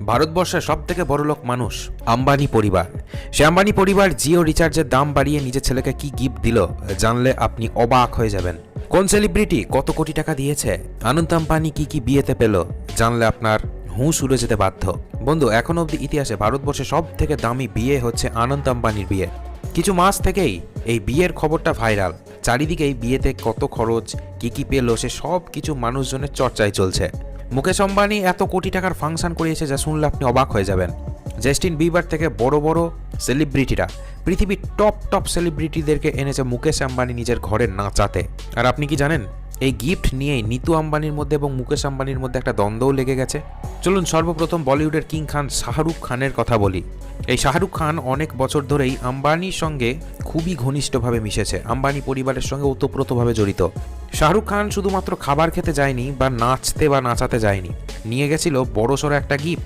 ভারতবর্ষের সব থেকে বড়লোক মানুষ আম্বানি পরিবার। সে আম্বানি পরিবার জিও রিচার্জের দাম বাড়িয়ে নিজের ছেলেকে কি গিফট দিল জানলে আপনি অবাক হয়ে যাবেন। কোন সেলিব্রিটি কত কোটি টাকা দিয়েছে, অনন্ত আম্বানি কি কি বিয়েতে পেল জানলে আপনার হুঁশ উড়ে যেতে বাধ্য। বন্ধু, এখনো অবধি ইতিহাসে ভারতবর্ষে সব থেকে দামি বিয়ে হচ্ছে অনন্ত আম্বানির বিয়ে। কিছু মাস থেকেই এই বিয়ের খবরটা ভাইরাল। চারিদিকেই বিয়েতে কত খরচ, কি কি পেলো, সে সব কিছু মানুষজনের চর্চায় চলছে। মুকেশ আম্বানি এত কোটি টাকার ফাংশন করিয়েছে যা শুনলে আপনি অবাক হয়ে যাবেন। জাস্টিন বিবার থেকে বড় বড় সেলিব্রিটিরা, পৃথিবীর টপ সেলিব্রিটিদেরকে এনেছে মুকেশ আম্বানি নিজের ঘরে নাচাতে। আর আপনি কি জানেন, এই গিফট নিয়েই নিতু আম্বানির মধ্যে এবং মুকেশ আম্বানির মধ্যে একটা দ্বন্দ্বও লেগে গেছে। চলুন সর্বপ্রথম বলিউডের কিং খান শাহরুখ খানের কথা বলি। এই শাহরুখ খান অনেক বছর ধরেই আম্বানির সঙ্গে খুবই ঘনিষ্ঠভাবে মিশেছে, আম্বানি পরিবারের সঙ্গে ওতপ্রোতভাবে জড়িত। শাহরুখ খান শুধুমাত্র খাবার খেতে যায়নি বা নাচতে বা নাচাতে যায়নি, নিয়ে গেছিল বড়সড় একটা গিফট।